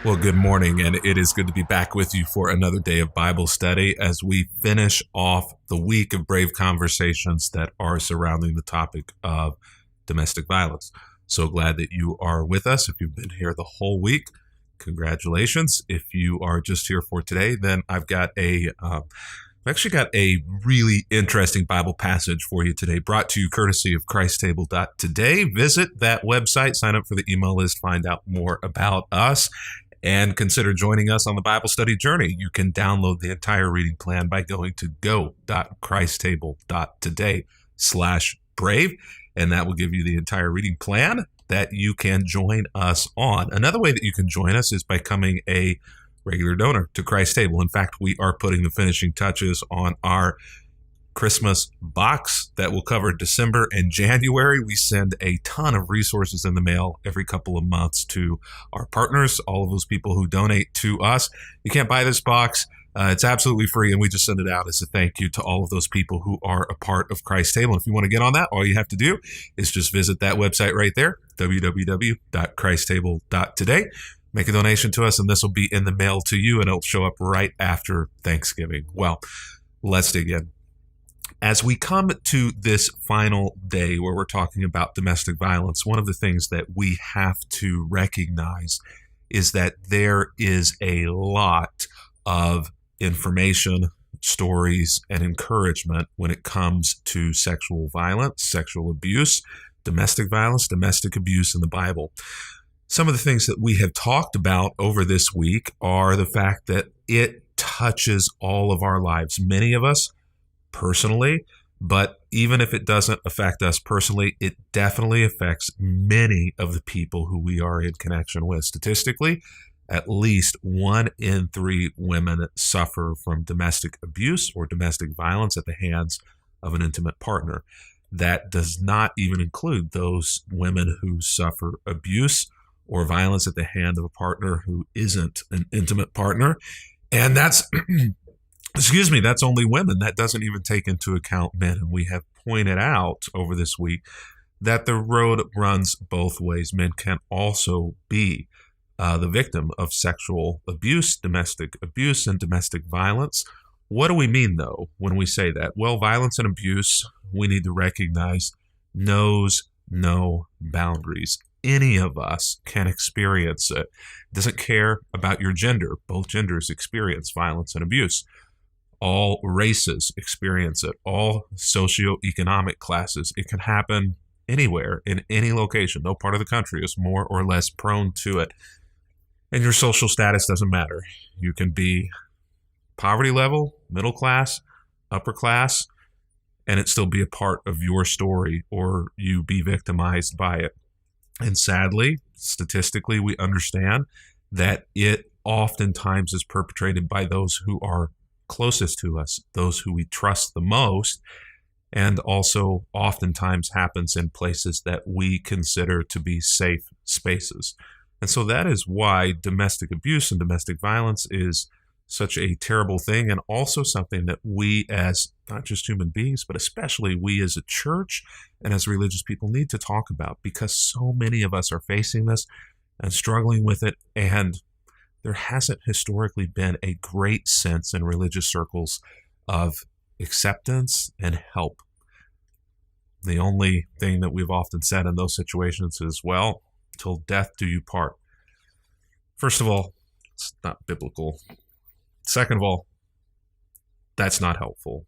Well, good morning, and it is good to be back with you for another day of Bible study as we finish off the week of brave conversations that are surrounding the topic of domestic violence. So glad that you are with us. If you've been here the whole week, congratulations. If you are just here for today, then I've actually got a really interesting Bible passage for you today, brought to you courtesy of ChristTable.today. Visit that website, sign up for the email list, find out more about us, and consider joining us on the Bible study journey. You can download the entire reading plan by going to go.christtable.today/brave, and that will give you the entire reading plan that you can join us on. Another way that you can join us is by becoming a regular donor to Christ Table. In fact, we are putting the finishing touches on our Christmas box that will cover December and January. We send a ton of resources in the mail every couple of months to our partners, all of those people who donate to us. You can't buy this box. It's absolutely free, and we just send it out as a thank you to all of those people who are a part of Christ Table. And if you want to get on that, all you have to do is just visit that website right there, www.christtable.today. Make a donation to us, and this will be in the mail to you, and it'll show up right after Thanksgiving. Well, let's dig in. As we come to this final day where we're talking about domestic violence, one of the things that we have to recognize is that there is a lot of information, stories, and encouragement when it comes to sexual violence, sexual abuse, domestic violence, domestic abuse in the Bible. Some of the things that we have talked about over this week are the fact that it touches all of our lives, many of us personally, but even if it doesn't affect us personally, it definitely affects many of the people who we are in connection with. Statistically, at least 1 in 3 women suffer from domestic abuse or domestic violence at the hands of an intimate partner. That does not even include those women who suffer abuse or violence at the hand of a partner who isn't an intimate partner. And that's, that's only women. That doesn't even take into account men. And we have pointed out over this week that the road runs both ways. Men can also be the victim of sexual abuse, domestic abuse, and domestic violence. What do we mean, though, when we say that? Well, violence and abuse, we need to recognize, knows no boundaries. Any of us can experience it. It doesn't care about your gender. Both genders experience violence and abuse. All races experience it. All socioeconomic classes. It can happen anywhere, in any location. No part of the country is more or less prone to it. And your social status doesn't matter. You can be poverty level, middle class, upper class, and it still be a part of your story, or you be victimized by it. And sadly, statistically, we understand that it oftentimes is perpetrated by those who are closest to us, those who we trust the most, and also oftentimes happens in places that we consider to be safe spaces. And so that is why domestic abuse and domestic violence is such a terrible thing, and also something that we as not just human beings, but especially we as a church and as religious people need to talk about, because so many of us are facing this and struggling with it, and there hasn't historically been a great sense in religious circles of acceptance and help. The only thing that we've often said in those situations is, well, till death do you part. First of all, it's not biblical. Second of all, that's not helpful.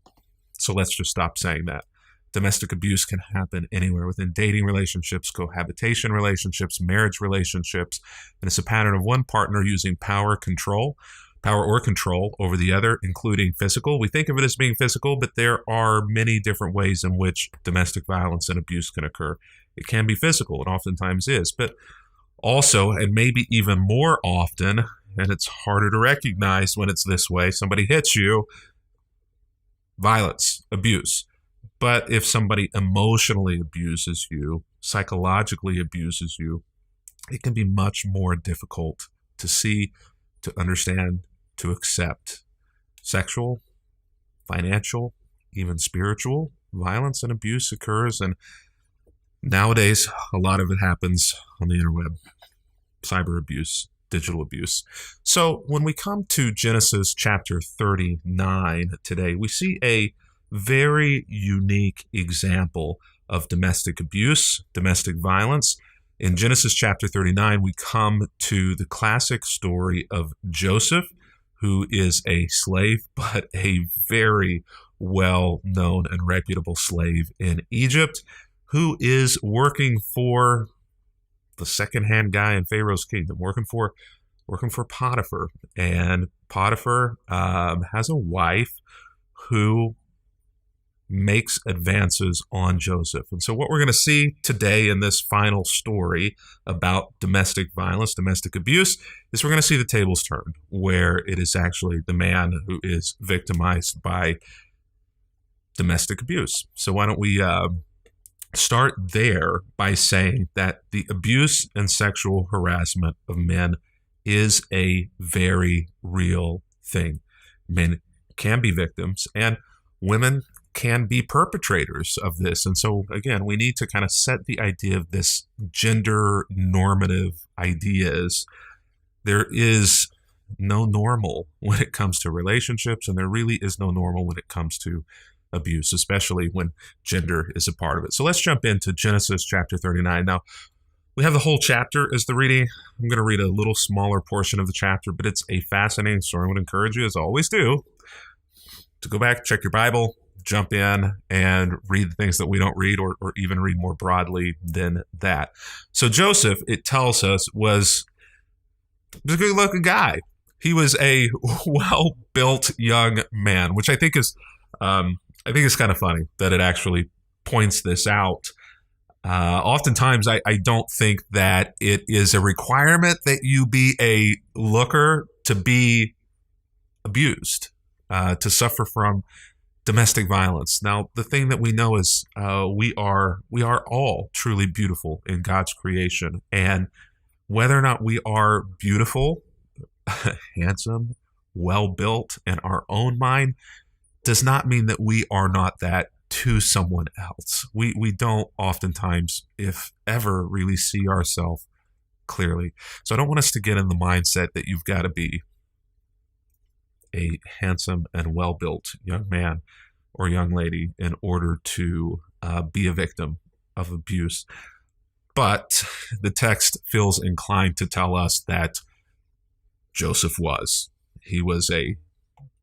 So let's just stop saying that. Domestic abuse can happen anywhere within dating relationships, cohabitation relationships, marriage relationships, and it's a pattern of one partner using power or control over the other, including physical. We think of it as being physical, but there are many different ways in which domestic violence and abuse can occur. It can be physical, it oftentimes is, but also, and maybe even more often, and it's harder to recognize when it's this way, somebody hits you, violence, abuse. But if somebody emotionally abuses you, psychologically abuses you, it can be much more difficult to see, to understand, to accept. Sexual, financial, even spiritual violence and abuse occurs, and nowadays a lot of it happens on the interweb. Cyber abuse digital abuse. So when we come to Genesis chapter 39 today, we see a very unique example of domestic abuse, domestic violence. In Genesis chapter 39, we come to the classic story of Joseph, who is a slave, but a very well-known and reputable slave in Egypt, who is working for the second-hand guy in Pharaoh's kingdom, working for Potiphar. And Potiphar has a wife who makes advances on Joseph. And so what we're going to see today in this final story about domestic violence, domestic abuse, is we're going to see the tables turned, where it is actually the man who is victimized by domestic abuse. So why don't we start there by saying that the abuse and sexual harassment of men is a very real thing. Men can be victims, and women can be perpetrators of this. And so, again, we need to kind of set the idea of this gender normative ideas. There is no normal when it comes to relationships, and there really is no normal when it comes to abuse, especially when gender is a part of it. So let's jump into Genesis chapter 39. Now, we have the whole chapter as the reading. I'm going to read a little smaller portion of the chapter, but it's a fascinating story. I would encourage you, as I always do, to go back, check your Bible, jump in and read the things that we don't read, or even read more broadly than that. So Joseph, it tells us, was a good-looking guy. He was a well-built young man, which I think is kind of funny that it actually points this out. Oftentimes, I don't think that it is a requirement that you be a looker to be abused, to suffer from domestic violence. Now, the thing that we know is we are all truly beautiful in God's creation. And whether or not we are beautiful, handsome, well-built in our own mind does not mean that we are not that to someone else. We don't oftentimes, if ever, really see ourselves clearly. So I don't want us to get in the mindset that you've got to be a handsome and well-built young man or young lady in order to be a victim of abuse. But the text feels inclined to tell us that Joseph was. He was a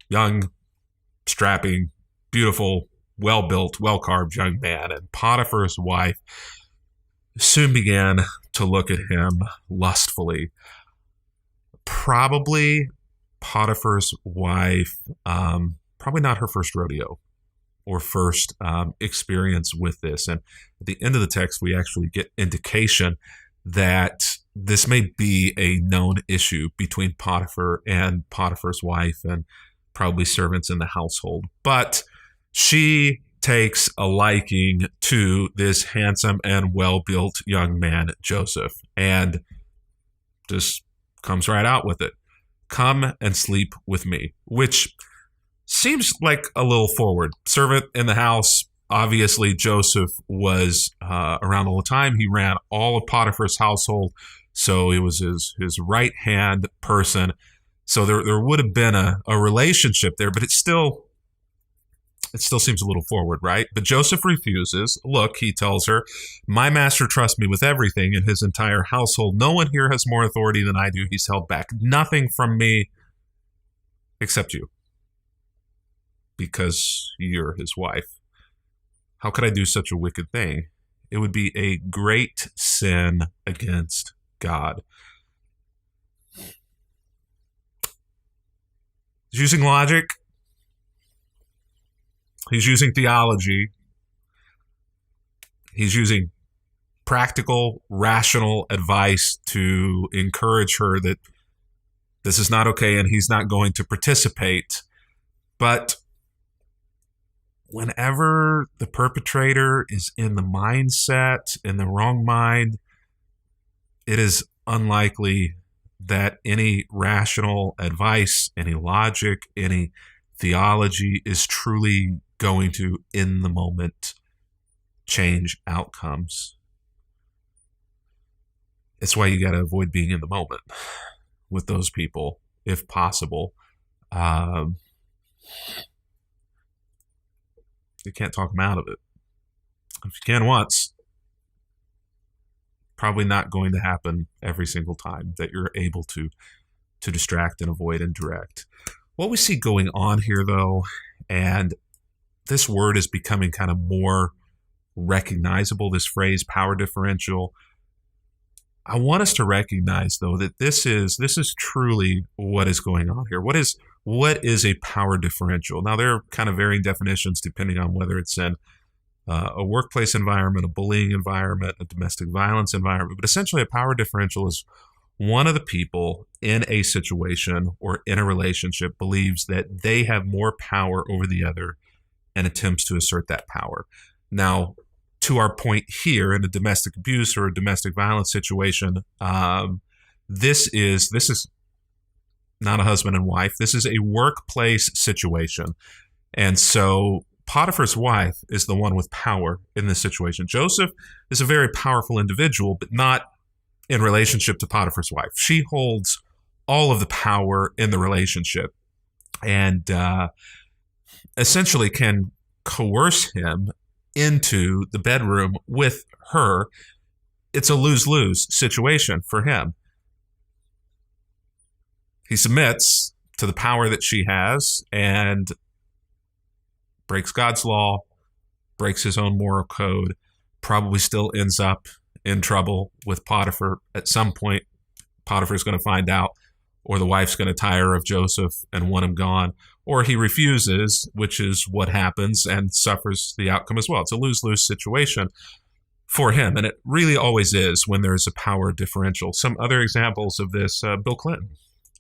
young, strapping, beautiful, well-built, well-carved young man, and Potiphar's wife soon began to look at him lustfully. Probably Potiphar's wife, probably not her first rodeo or first experience with this. And at the end of the text, we actually get indication that this may be a known issue between Potiphar and Potiphar's wife and probably servants in the household. But she takes a liking to this handsome and well-built young man, Joseph, and just comes right out with it. Come and sleep with me, which seems like a little forward. Servant in the house. Obviously, Joseph was around all the time. He ran all of Potiphar's household, so it was his right-hand person. So there would have been a relationship there, but it still seems a little forward, right? But Joseph refuses. Look, he tells her, my master trusts me with everything in his entire household. No one here has more authority than I do. He's held back nothing from me except you, because you're his wife. How could I do such a wicked thing? It would be a great sin against God. He's using logic. He's using theology. He's using practical, rational advice to encourage her that this is not okay and he's not going to participate. But whenever the perpetrator is in the mindset, in the wrong mind, it is unlikely that any rational advice, any logic, any theology is truly going to, in the moment, change outcomes. It's why you got to avoid being in the moment. with those people if possible. You can't talk them out of it. If you can once, probably not going to happen every single time that you're able to distract and avoid and direct. What we see going on here, though, and this word is becoming kind of more recognizable, this phrase, power differential. I want us to recognize, though, that this is truly what is going on here. What is a power differential? Now, there are kind of varying definitions depending on whether it's in a workplace environment, a bullying environment, a domestic violence environment. But essentially, a power differential is one of the people in a situation or in a relationship believes that they have more power over the other and attempts to assert that power. Now, to our point here, in a domestic abuse or a domestic violence situation, this is not a husband and wife. This is a workplace situation. And so Potiphar's wife is the one with power in this situation. Joseph is a very powerful individual, but not in relationship to Potiphar's wife. She holds all of the power in the relationship and essentially can coerce him into the bedroom with her. It's a lose-lose situation for him. He submits to the power that she has and breaks God's law, breaks his own moral code, probably still ends up in trouble with Potiphar. At some point, Potiphar's going to find out, or the wife's going to tire of Joseph and want him gone, or he refuses, which is what happens, and suffers the outcome as well. It's a lose-lose situation for him, and it really always is when there's a power differential. Some other examples of this, Bill Clinton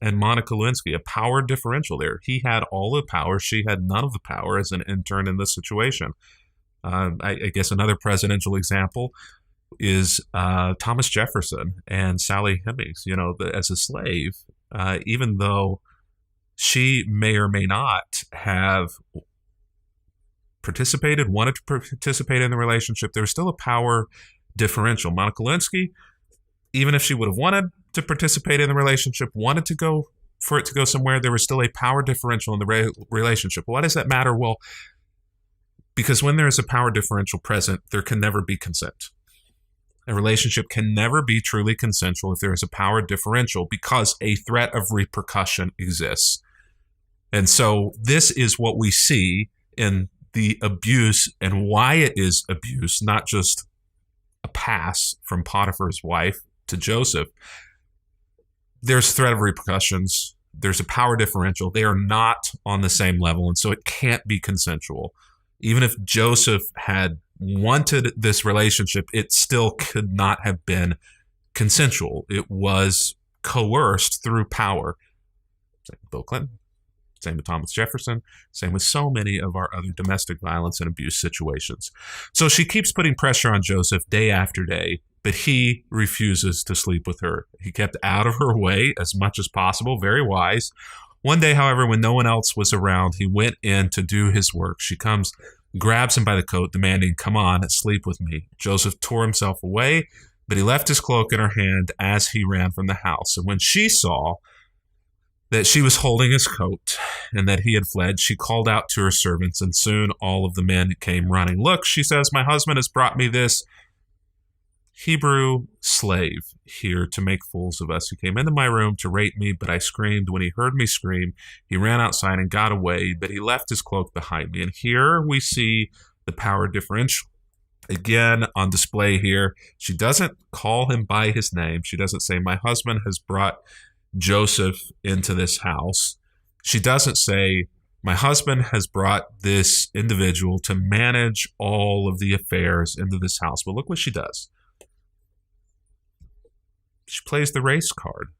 and Monica Lewinsky, a power differential there. He had all the power. She had none of the power as an intern in this situation. I guess another presidential example is Thomas Jefferson and Sally Hemings. As a slave, even though she may or may not have wanted to participate in the relationship, there was still a power differential. Monica Lewinsky, even if she would have wanted to participate in the relationship, wanted to go for it to go somewhere, there was still a power differential in the relationship. Why does that matter? Well, because when there is a power differential present, there can never be consent. A relationship can never be truly consensual if there is a power differential, because a threat of repercussion exists. And so this is what we see in the abuse and why it is abuse, not just a pass from Potiphar's wife to Joseph. There's threat of repercussions. There's a power differential. They are not on the same level, and so it can't be consensual. Even if Joseph had wanted this relationship, it still could not have been consensual. It was coerced through power. Same with Bill Clinton, same with Thomas Jefferson, same with so many of our other domestic violence and abuse situations. So she keeps putting pressure on Joseph day after day, but he refuses to sleep with her. He kept out of her way as much as possible, very wise. One day, however, when no one else was around, he went in to do his work. She comes, grabs him by the coat, demanding, "Come on, sleep with me." Joseph tore himself away, but he left his cloak in her hand as he ran from the house. And when she saw that she was holding his coat and that he had fled, she called out to her servants, and soon all of the men came running. "Look," she says, "my husband has brought me this Hebrew slave here to make fools of us. He came into my room to rape me, but I screamed. When he heard me scream, he ran outside and got away, but he left his cloak behind me." And here we see the power differential again on display here. She doesn't call him by his name. She doesn't say, "My husband has brought Joseph into this house." She doesn't say, "My husband has brought this individual to manage all of the affairs into this house." But look what she does. She plays the race card.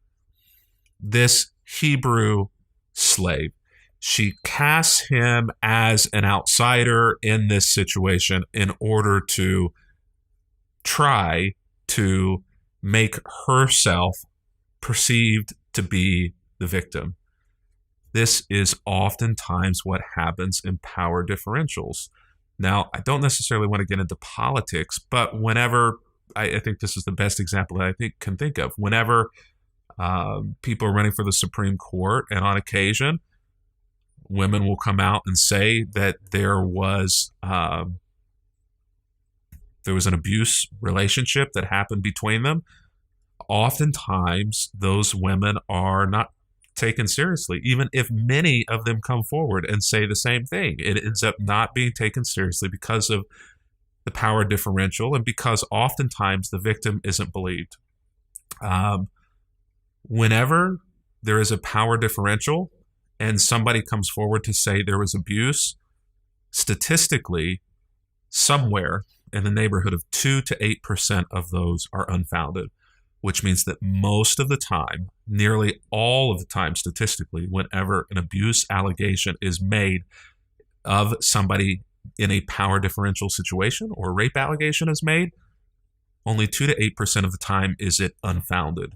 This Hebrew slave. She casts him as an outsider in this situation in order to try to make herself perceived to be the victim. This is oftentimes what happens in power differentials. Now, I don't necessarily want to get into politics, but whenever I think this is the best example that I can think of. Whenever People are running for the Supreme Court, and on occasion, women will come out and say that there was an abuse relationship that happened between them. Oftentimes, those women are not taken seriously. Even if many of them come forward and say the same thing, it ends up not being taken seriously because of the power differential and because oftentimes the victim isn't believed. Whenever there is a power differential and somebody comes forward to say there was abuse, statistically, somewhere in the neighborhood of 2 to 8% of those are unfounded, which means that most of the time, nearly all of the time statistically, whenever an abuse allegation is made of somebody in a power differential situation or a rape allegation is made, only 2 to 8% of the time is it unfounded.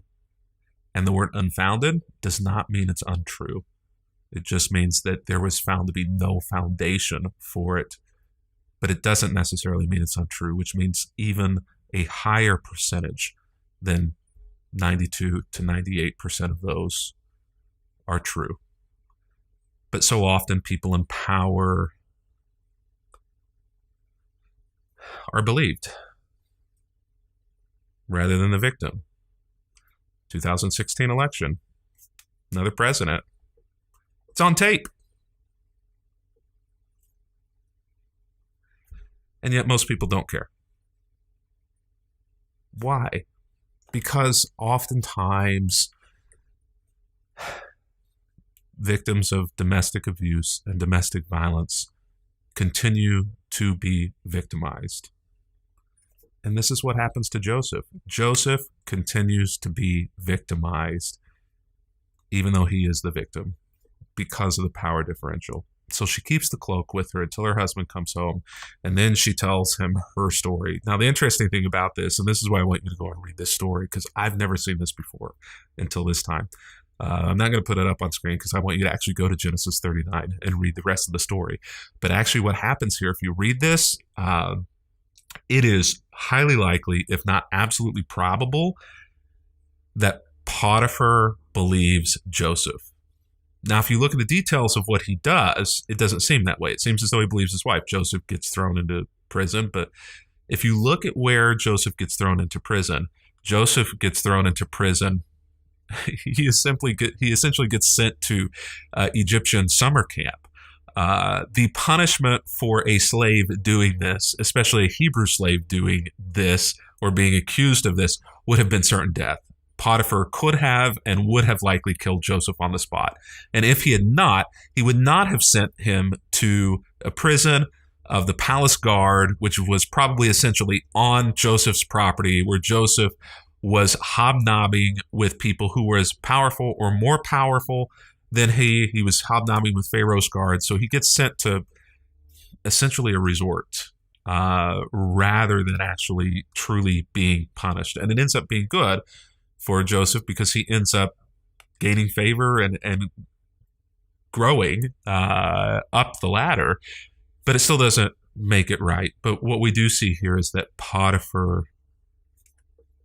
And the word unfounded does not mean it's untrue. It just means that there was found to be no foundation for it. But it doesn't necessarily mean it's untrue, which means even a higher percentage than 92 to 98% of those are true. But so often people in power are believed rather than the victim. 2016 election, another president. It's on tape. And yet most people don't care. Why? Because oftentimes victims of domestic abuse and domestic violence continue to be victimized. And this is what happens to Joseph. Joseph continues to be victimized, even though he is the victim, because of the power differential. So she keeps the cloak with her until her husband comes home, and then she tells him her story. Now, the interesting thing about this, and this is why I want you to go and read this story, because I've never seen this before until this time. I'm not going to put it up on screen because I want you to actually go to Genesis 39 and read the rest of the story. But actually what happens here, if you read this, it is highly likely, if not absolutely probable, that Potiphar believes Joseph. Now, if you look at the details of what he does, it doesn't seem that way. It seems as though he believes his wife. Joseph gets thrown into prison. But if you look at where Joseph gets thrown into prison, Joseph gets thrown into prison. He essentially gets sent to Egyptian summer camp. The punishment for a slave doing this, especially a Hebrew slave doing this or being accused of this, would have been certain death. Potiphar could have and would have likely killed Joseph on the spot. And if he had not, he would not have sent him to a prison of the palace guard, which was probably essentially on Joseph's property, where Joseph was hobnobbing with people who were as powerful or more powerful than he. He was hobnobbing with Pharaoh's guard. So he gets sent to essentially a resort rather than actually truly being punished. And it ends up being good for Joseph because he ends up gaining favor and growing up the ladder, but it still doesn't make it right. But what we do see here is that Potiphar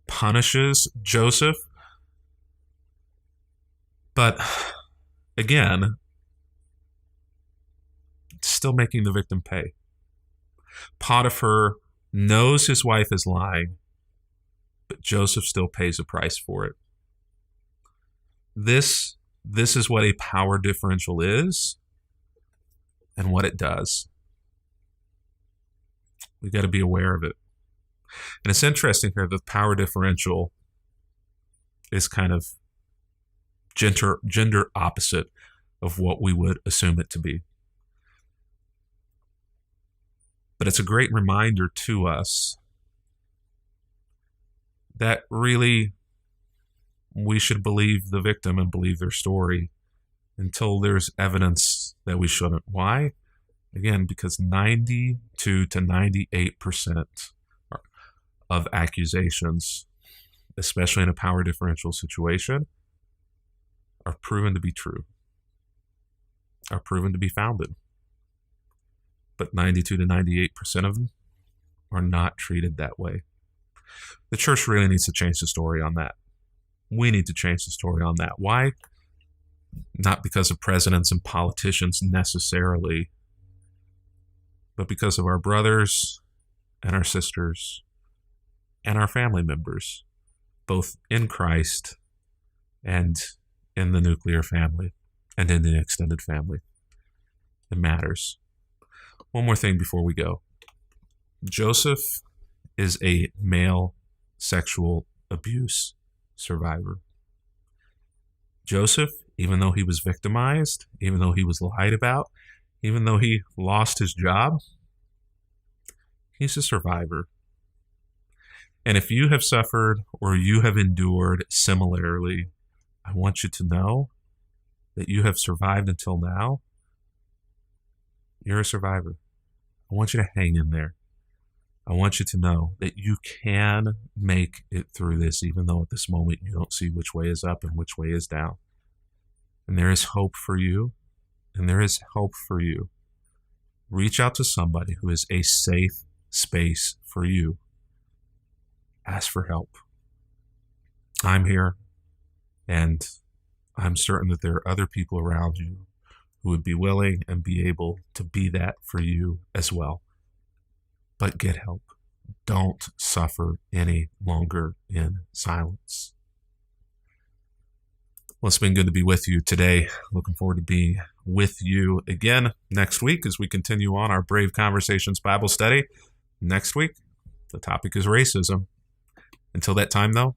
punishes Joseph, but again, still making the victim pay. Potiphar knows his wife is lying, but Joseph still pays a price for it. This is what a power differential is and what it does. We've got to be aware of it. And it's interesting here that the power differential is kind of gender opposite of what we would assume it to be. But it's a great reminder to us that really we should believe the victim and believe their story until there's evidence that we shouldn't. Why? Again, because 92 to 98% of accusations, especially in a power differential situation, are proven to be true, are proven to be founded. But 92 to 98% of them are not treated that way. The church really needs to change the story on that. We need to change the story on that. Why? Not because of presidents and politicians necessarily, but because of our brothers and our sisters and our family members, both in Christ and in the nuclear family and in the extended family. It matters. One more thing before we go. Joseph is a male sexual abuse survivor. Joseph, even though he was victimized, even though he was lied about, even though he lost his job, he's a survivor. And if you have suffered or you have endured similarly, I want you to know that you have survived until now. You're a survivor. I want you to hang in there. I want you to know that you can make it through this, even though at this moment you don't see which way is up and which way is down. And there is hope for you, and there is help for you. Reach out to somebody who is a safe space for you. Ask for help. I'm here, and I'm certain that there are other people around you who would be willing and be able to be that for you as well. But get help. Don't suffer any longer in silence. Well, it's been good to be with you today. Looking forward to being with you again next week as we continue on our Brave Conversations Bible study. Next week, the topic is racism. Until that time, though,